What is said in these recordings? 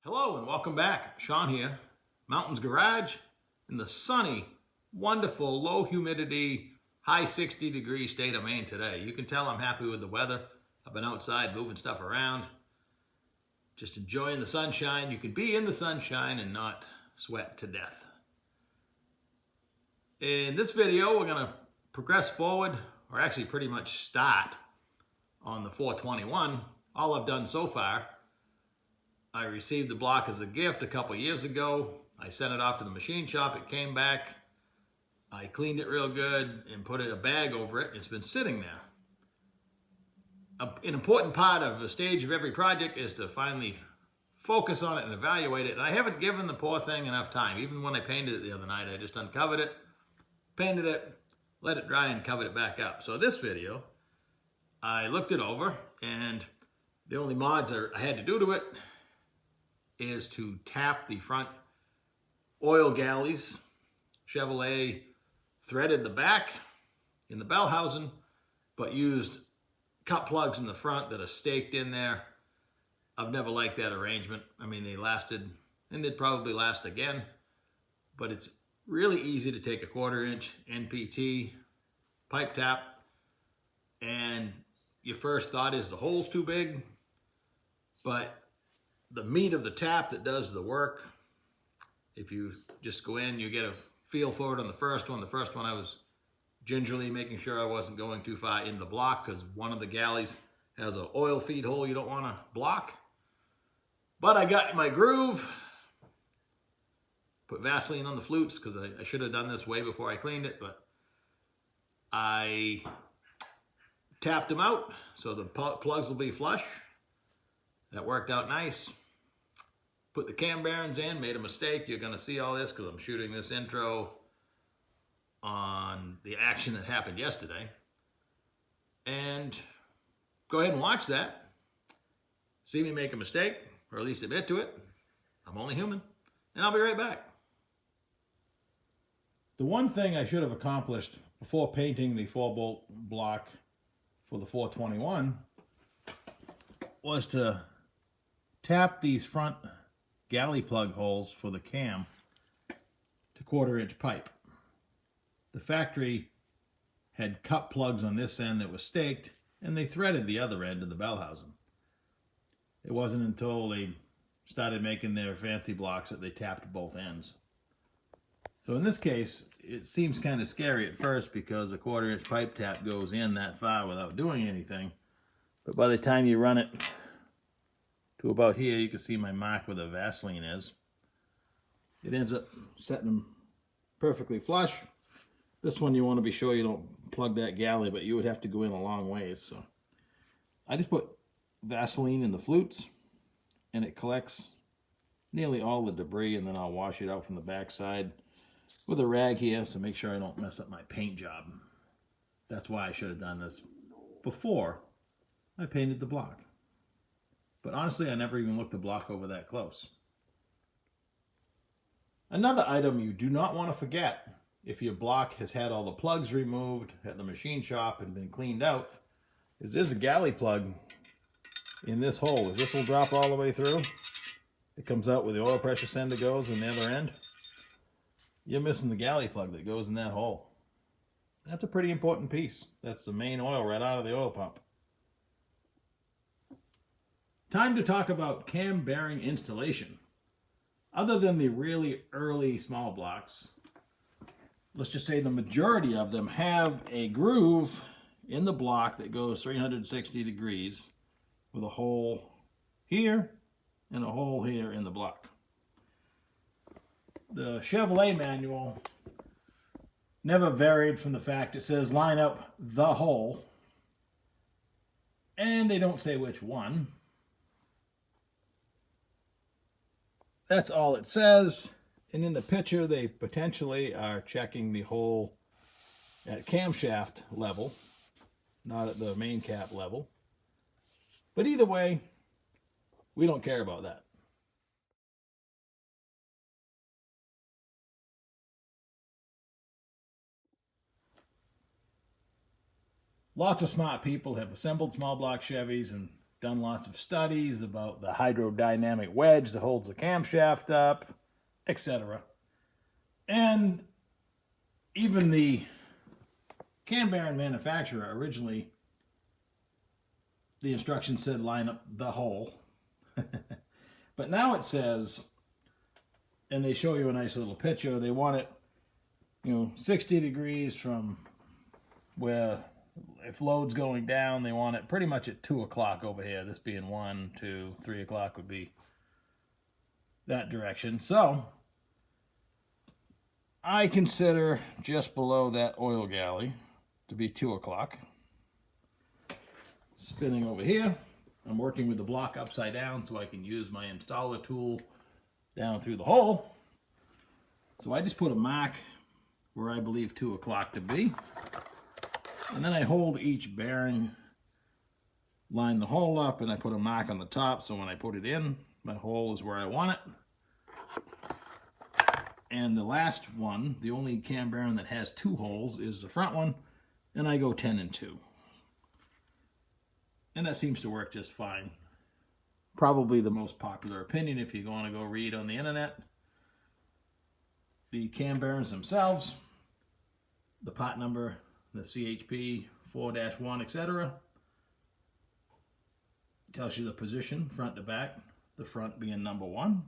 Hello and welcome back. Sean here, Mountains Garage in the sunny, wonderful, low humidity, high 60-degree state of Maine today. You can tell I'm happy with the weather. I've been outside moving stuff around, just enjoying the sunshine. You can be in the sunshine and not sweat to death. In this video, we're going to progress forward, or actually pretty much start on the 421. All I've done so far, I received the block as a gift a couple years ago. I sent it off to the machine shop. It came back. I cleaned it real good and put a bag over it. It's been sitting there. An important part of the stage of every project is to finally focus on it and evaluate it. And I haven't given the poor thing enough time. Even when I painted it the other night, I just uncovered it, painted it, let it dry, and covered it back up. So this video, I looked it over, and the only mods I had to do to it is to tap the front oil galleys. Chevrolet threaded the back in the bell housing, but used cut plugs in the front that are staked in there. I've never liked that arrangement. I mean, they lasted, and they'd probably last again, but it's really easy to take a 1/4-inch NPT pipe tap, and your first thought is the hole's too big, but the meat of the tap that does the work, if you just go in, you get a feel for it on the first one. The first one I was gingerly making sure I wasn't going too far in the block, because one of the galleys has an oil feed hole you don't want to block. But I got my groove, put Vaseline on the flutes, because I should have done this way before I cleaned it, but I tapped them out so the plugs will be flush. That worked out nice. Put the cam bearings in, made a mistake. You're going to see all this because I'm shooting this intro on the action that happened yesterday. And go ahead and watch that. See me make a mistake, or at least admit to it. I'm only human. And I'll be right back. The one thing I should have accomplished before painting the 4-bolt block for the 421 was to tap these front galley plug holes for the cam to 1/4-inch pipe. The factory had cut plugs on this end that was staked, and they threaded the other end of the bell housing. It wasn't until they started making their fancy blocks that they tapped both ends. So in this case, it seems kind of scary at first because a 1/4-inch pipe tap goes in that far without doing anything. But by the time you run it to about here, you can see my mark where the Vaseline is. It ends up setting them perfectly flush. This one you want to be sure you don't plug that galley, but you would have to go in a long ways. So I just put Vaseline in the flutes, and it collects nearly all the debris, and then I'll wash it out from the backside with a rag here, so make sure I don't mess up my paint job. That's why I should have done this before I painted the block. But honestly, I never even looked the block over that close. Another item you do not want to forget if your block has had all the plugs removed at the machine shop and been cleaned out is there's a galley plug in this hole. This will drop all the way through. It comes out where the oil pressure sender goes in the other end. You're missing the galley plug that goes in that hole. That's a pretty important piece. That's the main oil right out of the oil pump. Time to talk about cam bearing installation. Other than the really early small blocks, let's just say the majority of them have a groove in the block that goes 360 degrees with a hole here and a hole here in the block. The Chevrolet manual never varied from the fact it says line up the hole, and they don't say which one. That's all it says, and in the picture they potentially are checking the hole at camshaft level, not at the main cap level. But either way, we don't care about that. Lots of smart people have assembled small block Chevys and done lots of studies about the hydrodynamic wedge that holds the camshaft up, etc. And even the cam bearing manufacturer, originally the instructions said line up the hole. But now it says, and they show you a nice little picture, they want it, 60 degrees from where, if load's going down, they want it pretty much at 2 o'clock over here. This being 1, 2, 3 o'clock would be that direction. So I consider just below that oil galley to be 2 o'clock. Spinning over here, I'm working with the block upside down so I can use my installer tool down through the hole. So I just put a mark where I believe 2 o'clock to be. And then I hold each bearing, line the hole up, and I put a mark on the top so when I put it in, my hole is where I want it. And the last one, the only cam bearing that has 2 holes, is the front one, and I go 10 and 2. And that seems to work just fine. Probably the most popular opinion if you're going to go read on the internet. The cam bearings themselves, the part number, the CHP 4-1, etc. Tells you the position, front to back, the front being number 1.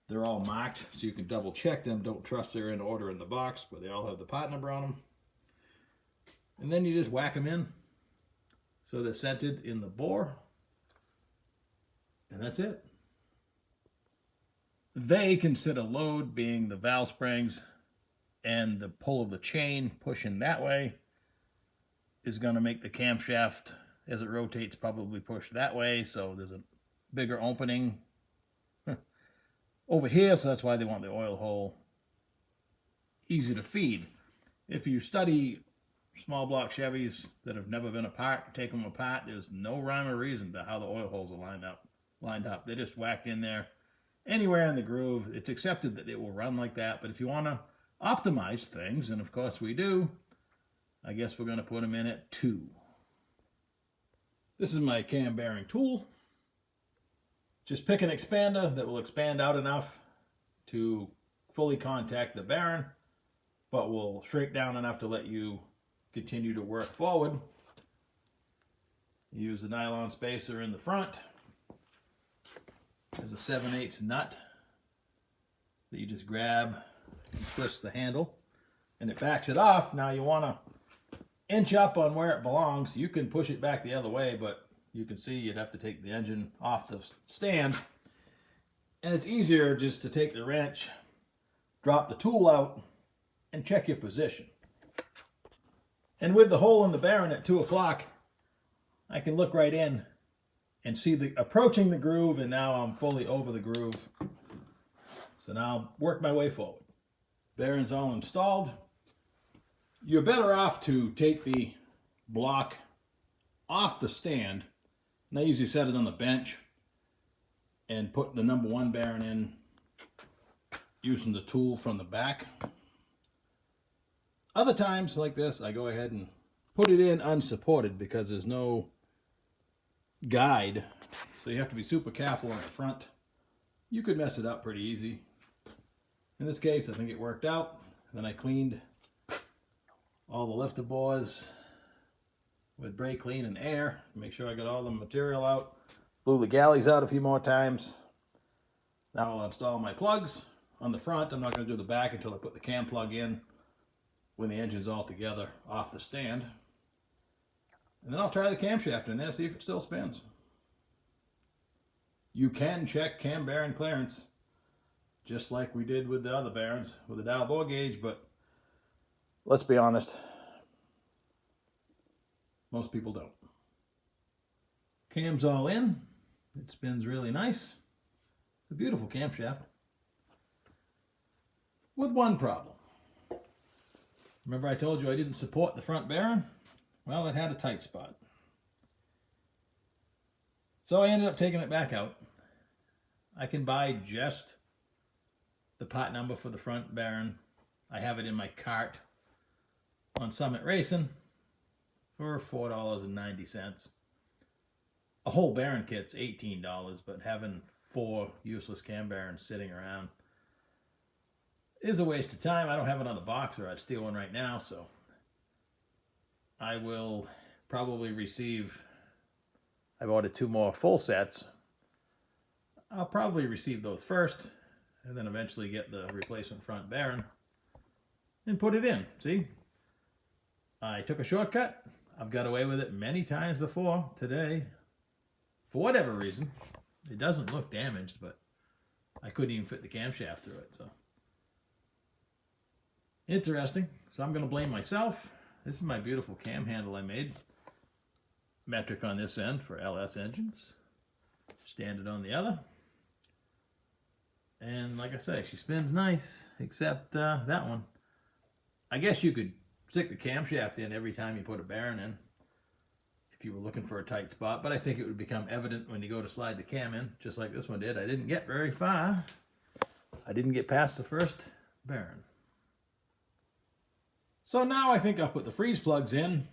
They're all marked so you can double check them. Don't trust they're in order in the box, but they all have the part number on them. And then you just whack them in so they're centered in the bore. And that's it. They consider load being the valve springs, and the pull of the chain pushing that way is going to make the camshaft, as it rotates, probably push that way. So there's a bigger opening over here, so that's why they want the oil hole easy to feed. If you study small block Chevys that have never been apart, take them apart, there's no rhyme or reason to how the oil holes are lined up. They're just whacked in there anywhere in the groove. It's accepted that it will run like that, but if you want to optimize things, and of course we do, I guess we're going to put them in at 2. This is my cam bearing tool. Just pick an expander that will expand out enough to fully contact the bearing, but will shrink down enough to let you continue to work forward. Use the nylon spacer in the front. There's a 7/8 nut that you just grab and twist the handle, and it backs it off. Now you want to inch up on where it belongs. You can push it back the other way, but you can see you'd have to take the engine off the stand. And it's easier just to take the wrench, drop the tool out, and check your position. And with the hole in the bearing at 2 o'clock, I can look right in and see the approaching the groove, and now I'm fully over the groove. So now I'll work my way forward. Bearings all installed. You're better off to take the block off the stand, and I usually set it on the bench and put the number 1 bearing in using the tool from the back. Other times like this, I go ahead and put it in unsupported because there's no guide, so you have to be super careful on the front. You could mess it up pretty easy. In this case, I think it worked out. Then I cleaned all the lifter bores with brake clean and air. Make sure I got all the material out. Blew the galleys out a few more times. Now I'll install my plugs on the front. I'm not going to do the back until I put the cam plug in when the engine's all together off the stand. And then I'll try the camshaft in there, see if it still spins. You can check cam bearing clearance, just like we did with the other bearings with the dial bore gauge, but let's be honest, most people don't. Cam's all in. It spins really nice. It's a beautiful camshaft. With one problem. Remember I told you I didn't support the front bearing? Well, it had a tight spot. So I ended up taking it back out. I can buy just the part number for the front bearing. I have it in my cart on Summit Racing for $4.90. a whole bearing kit's $18, but having 4 useless cam bearings sitting around is a waste of time. I don't have another box, or I'd steal one right now, so I will probably receive, I've ordered 2 more full sets. I'll probably receive those first, and then eventually get the replacement front bearing and put it in. See? I took a shortcut. I've got away with it many times before. Today, for whatever reason, it doesn't look damaged, but I couldn't even fit the camshaft through it, so. Interesting. So I'm going to blame myself. This is my beautiful cam handle I made. Metric on this end for LS engines. Standard on the other. And like I say, she spins nice, except that one. I guess you could stick the camshaft in every time you put a bearing in, if you were looking for a tight spot, but I think it would become evident when you go to slide the cam in, just like this one did. I didn't get very far. I didn't get past the first bearing. So now I think I'll put the freeze plugs in.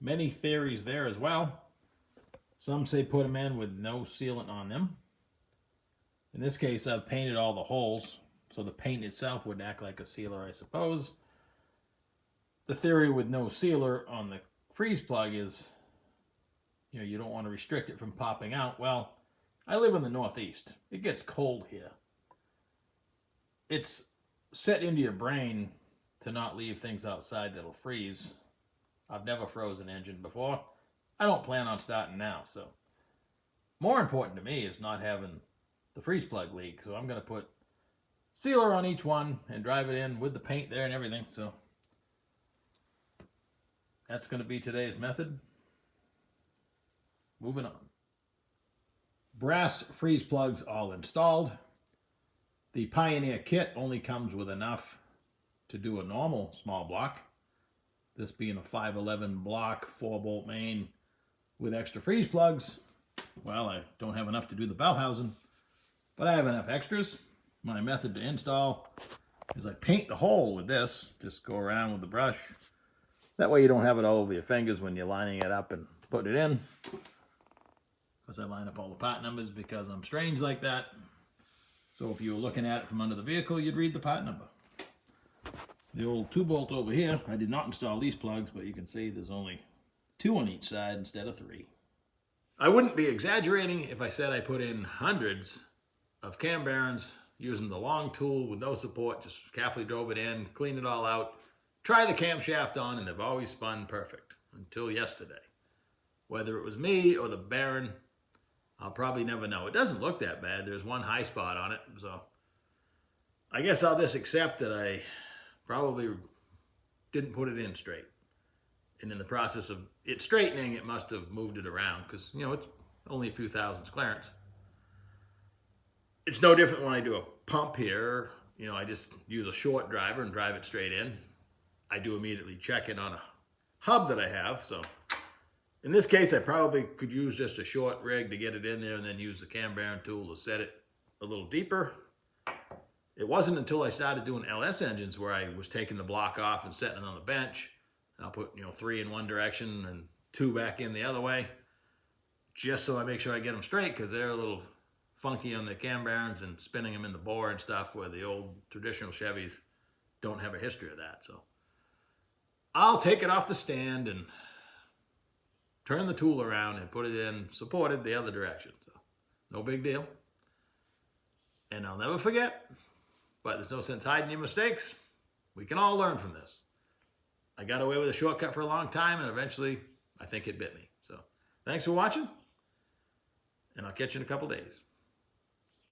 Many theories there as well. Some say put them in with no sealant on them. In this case, I've painted all the holes, so the paint itself would act like a sealer, I suppose. The theory with no sealer on the freeze plug is, you know, you don't want to restrict it from popping out. Well, I live in the Northeast. It gets cold here. It's set into your brain to not leave things outside that'll freeze. I've never frozen an engine before. I don't plan on starting now, so. More important to me is not having the freeze plug leak, so I'm going to put sealer on each one and drive it in with the paint there and everything, so. That's going to be today's method. Moving on. Brass freeze plugs all installed. The Pioneer kit only comes with enough to do a normal small block. This being a 511 block 4-bolt main with extra freeze plugs. Well, I don't have enough to do the bell housing, but I have enough extras. My method to install is I paint the hole with this. Just go around with the brush. That way you don't have it all over your fingers when you're lining it up and putting it in. Because I line up all the part numbers because I'm strange like that. So if you were looking at it from under the vehicle, you'd read the part number. The old 2-bolt over here, I did not install these plugs, but you can see there's only 2 on each side instead of 3. I wouldn't be exaggerating if I said I put in hundreds of cam bearings using the long tool with no support, just carefully drove it in, cleaned it all out, try the camshaft on, and they've always spun perfect until yesterday. Whether it was me or the bearing, I'll probably never know. It doesn't look that bad. There's one high spot on it, so I guess I'll just accept that I probably didn't put it in straight. And in the process of it straightening, it must have moved it around because, you know, it's only a few thousandths clearance. It's no different when I do a pump here. You know, I just use a short driver and drive it straight in. I do immediately check it on a hub that I have. So in this case, I probably could use just a short rig to get it in there and then use the cam bearing tool to set it a little deeper. It wasn't until I started doing LS engines where I was taking the block off and setting it on the bench. I'll put, you know, 3 in one direction and 2 back in the other way, just so I make sure I get them straight, because they're a little funky on the cam bearings and spinning them in the bore and stuff, where the old traditional Chevys don't have a history of that. So I'll take it off the stand and turn the tool around and put it in supported the other direction. So no big deal. And I'll never forget, but there's no sense hiding your mistakes. We can all learn from this. I got away with a shortcut for a long time, and eventually I think it bit me. So thanks for watching, and I'll catch you in a couple days.